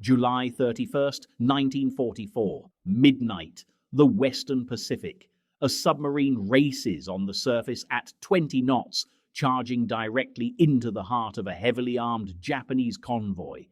July 31st, 1944, midnight, the Western Pacific. A submarine races on the surface at 20 knots, charging directly into the heart of a heavily armed Japanese convoy.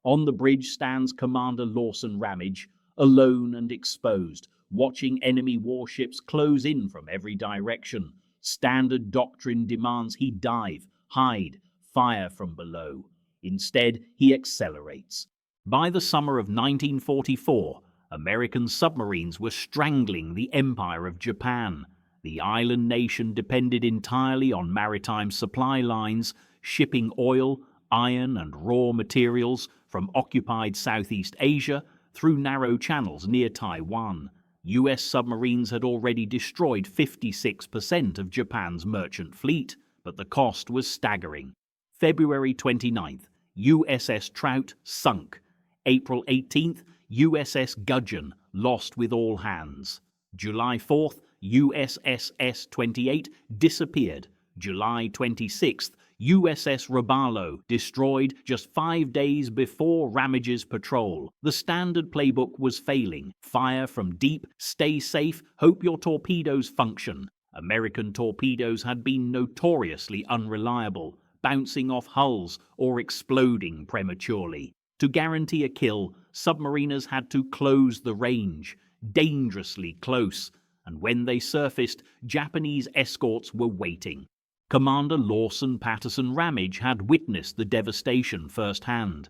On the bridge stands Commander Lawson Ramage, alone and exposed, watching enemy warships close in from every direction. Standard doctrine demands he dive, hide, fire from below. Instead, he accelerates. By the summer of 1944, American submarines were strangling the Empire of Japan. The island nation depended entirely on maritime supply lines, shipping oil, iron and raw materials from occupied Southeast Asia through narrow channels near Taiwan. US submarines had already destroyed 56% of Japan's merchant fleet, but the cost was staggering. February 29th, USS Trout sunk. April 18th, USS Gudgeon lost with all hands. July 4th, USS 28 disappeared. July 26th, USS Robalo destroyed just 5 days before Ramage's patrol. The standard playbook was failing. Fire from deep, stay safe, hope your torpedoes function. American torpedoes had been notoriously unreliable, bouncing off hulls or exploding prematurely. To guarantee a kill, submariners had to close the range, dangerously close, and when they surfaced, Japanese escorts were waiting. Commander Lawson Patterson Ramage had witnessed the devastation firsthand.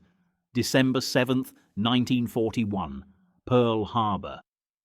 December 7th, 1941, Pearl Harbor.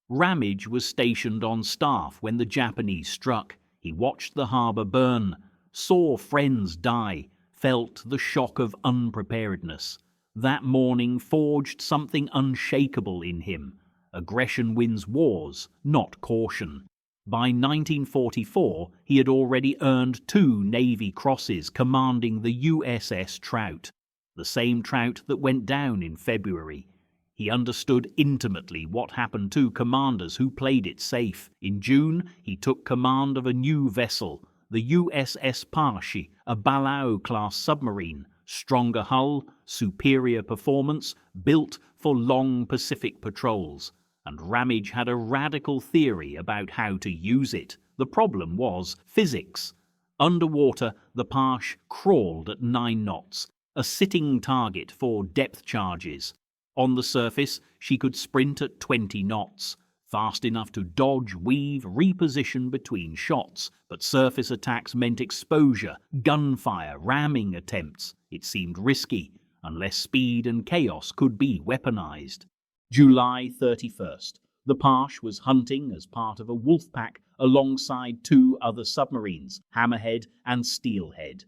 Ramage was stationed on staff when the Japanese struck. He watched the harbor burn, saw friends die, felt the shock of unpreparedness. That morning forged something unshakable in him. Aggression wins wars, not caution. By 1944, he had already earned 2 Navy Crosses commanding the USS Trout, the same Trout that went down in February. He understood intimately what happened to commanders who played it safe. In June, he took command of a new vessel, the USS Parche, a Balao-class submarine, stronger hull, superior performance, built for long Pacific patrols. And Ramage had a radical theory about how to use it. The problem was physics. Underwater, the Parche crawled at 9 knots, a sitting target for depth charges. On the surface, she could sprint at 20 knots, fast enough to dodge, weave, reposition between shots. But surface attacks meant exposure, gunfire, ramming attempts. It seemed risky, unless speed and chaos could be weaponized. July 31st. The Parche was hunting as part of a wolf pack alongside 2 other submarines, Hammerhead and Steelhead.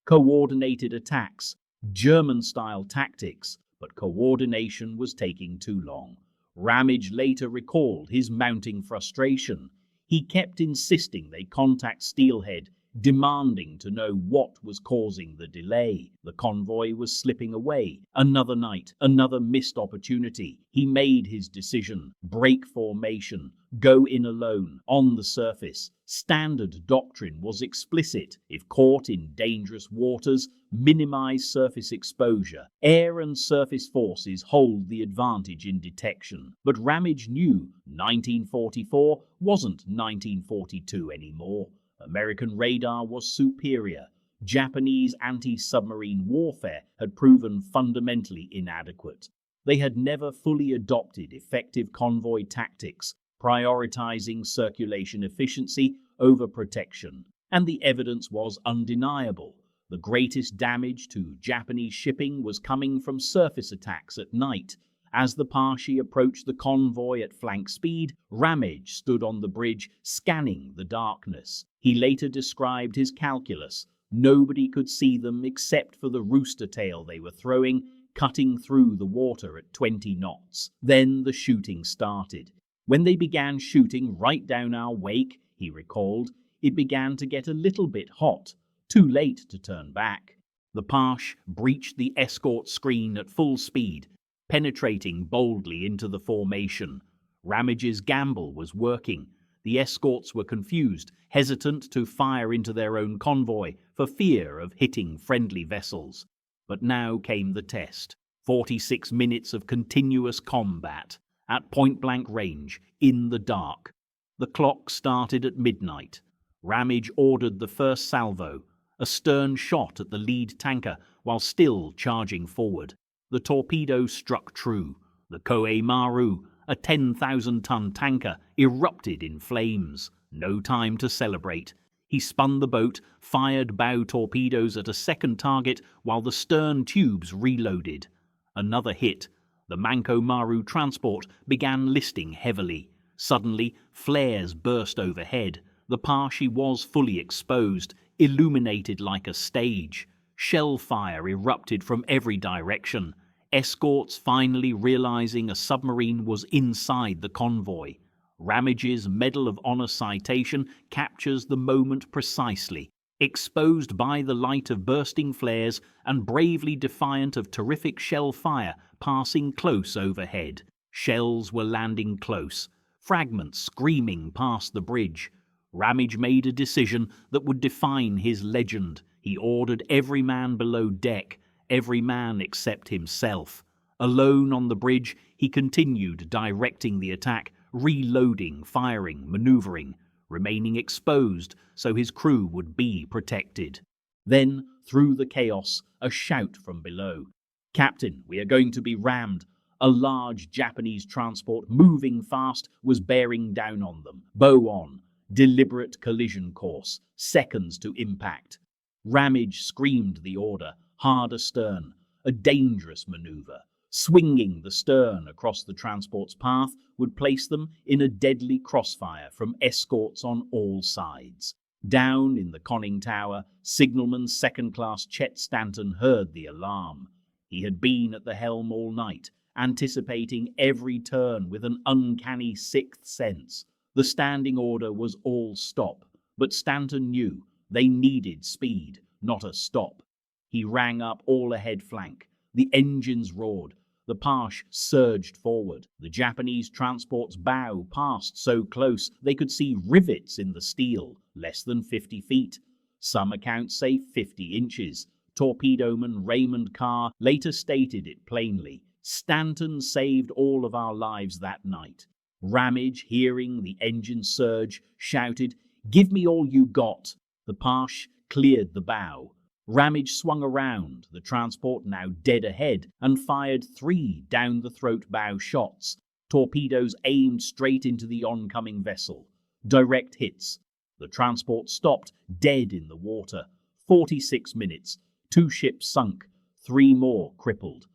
Coordinated attacks, German-style tactics, but coordination was taking too long. Ramage later recalled his mounting frustration. He kept insisting they contact Steelhead, demanding to know what was causing the delay. The convoy was slipping away. Another night, another missed opportunity. He made his decision. Break formation. Go in alone. On the surface. Standard doctrine was explicit. If caught in dangerous waters, minimize surface exposure. Air and surface forces hold the advantage in detection. But Ramage knew 1944 wasn't 1942 anymore. American radar was superior. Japanese anti-submarine warfare had proven fundamentally inadequate. They had never fully adopted effective convoy tactics, prioritizing circulation efficiency over protection. And the evidence was undeniable. The greatest damage to Japanese shipping was coming from surface attacks at night. As the Parche approached the convoy at flank speed, Ramage stood on the bridge, scanning the darkness. He later described his calculus. Nobody could see them except for the rooster tail they were throwing, cutting through the water at 20 knots. Then the shooting started. When they began shooting right down our wake, he recalled, it began to get a little bit hot. Too late to turn back. The Parche breached the escort screen at full speed, penetrating boldly into the formation. Ramage's gamble was working. The escorts were confused, hesitant to fire into their own convoy for fear of hitting friendly vessels. But now came the test. 46 minutes of continuous combat, at point-blank range, in the dark. The clock started at midnight. Ramage ordered the first salvo, a stern shot at the lead tanker while still charging forward. The torpedo struck true. The Koei Maru, a 10,000-ton tanker, erupted in flames. No time to celebrate. He spun the boat, fired bow torpedoes at a second target while the stern tubes reloaded. Another hit. The Manko Maru transport began listing heavily. Suddenly, flares burst overhead. The Parche was fully exposed, illuminated like a stage. Shell fire erupted from every direction. Escorts finally realizing a submarine was inside the convoy. Ramage's Medal of Honor citation captures the moment precisely. Exposed by the light of bursting flares and bravely defiant of terrific shell fire passing close overhead. Shells were landing close, fragments screaming past the bridge. Ramage made a decision that would define his legend. He ordered every man below deck, every man except himself. Alone on the bridge, he continued directing the attack, reloading, firing, maneuvering, remaining exposed so his crew would be protected. Then, through the chaos, a shout from below. "Captain, we are going to be rammed." A large Japanese transport, moving fast, was bearing down on them, bow on. Deliberate collision course, seconds to impact. Ramage screamed the order, hard astern, a dangerous maneuver. Swinging the stern across the transport's path would place them in a deadly crossfire from escorts on all sides. Down in the conning tower, signalman second-class Chet Stanton heard the alarm. He had been at the helm all night, anticipating every turn with an uncanny sixth sense. The standing order was all stop, but Stanton knew they needed speed, not a stop. He rang up all ahead flank. The engines roared. The Parche surged forward. The Japanese transport's bow passed so close they could see rivets in the steel, less than 50 feet. Some accounts say 50 inches. Torpedoman Raymond Carr later stated it plainly. "Stanton saved all of our lives that night." Ramage, hearing the engine surge, shouted, "Give me all you got." The Parche cleared the bow. Ramage swung around, the transport now dead ahead, and fired 3 down-the-throat bow shots. Torpedoes aimed straight into the oncoming vessel. Direct hits. The transport stopped, dead in the water. 46 minutes. 2 ships sunk, 3 more crippled.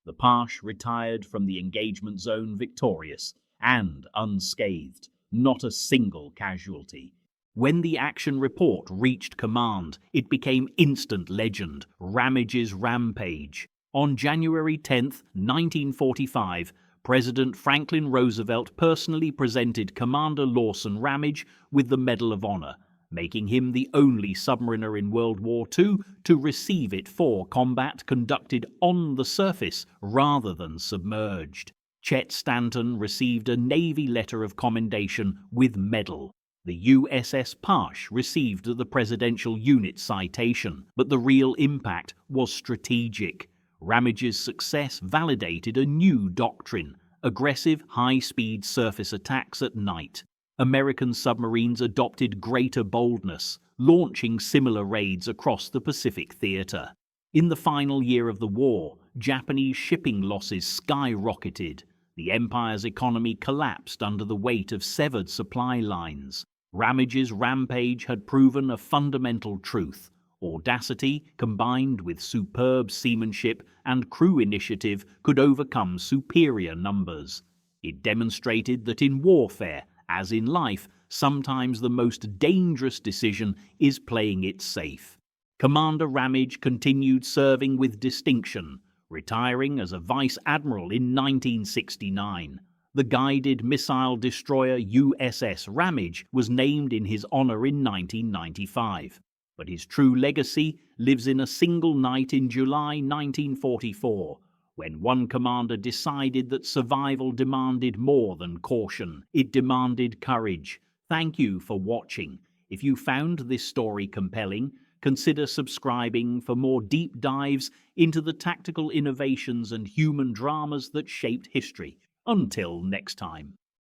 The Parche retired from the engagement zone victorious and unscathed. Not a single casualty. When the action report reached command, it became instant legend, Ramage's Rampage. On January 10, 1945, President Franklin Roosevelt personally presented Commander Lawson Ramage with the Medal of Honor, making him the only submariner in World War II to receive it for combat conducted on the surface rather than submerged. Chet Stanton received a Navy letter of commendation with medal. The USS Parche received the Presidential Unit citation, but the real impact was strategic. Ramage's success validated a new doctrine: aggressive, high-speed surface attacks at night. American submarines adopted greater boldness, launching similar raids across the Pacific theater. In the final year of the war, Japanese shipping losses skyrocketed. The Empire's economy collapsed under the weight of severed supply lines. Ramage's Rampage had proven a fundamental truth. Audacity, combined with superb seamanship and crew initiative, could overcome superior numbers. It demonstrated that in warfare, as in life, sometimes the most dangerous decision is playing it safe. Commander Ramage continued serving with distinction, retiring as a Vice Admiral in 1969. The guided missile destroyer USS Ramage was named in his honor in 1995. But his true legacy lives in a single night in July 1944, when one commander decided that survival demanded more than caution. It demanded courage. Thank you for watching. If you found this story compelling, consider subscribing for more deep dives into the tactical innovations and human dramas that shaped history. Until next time.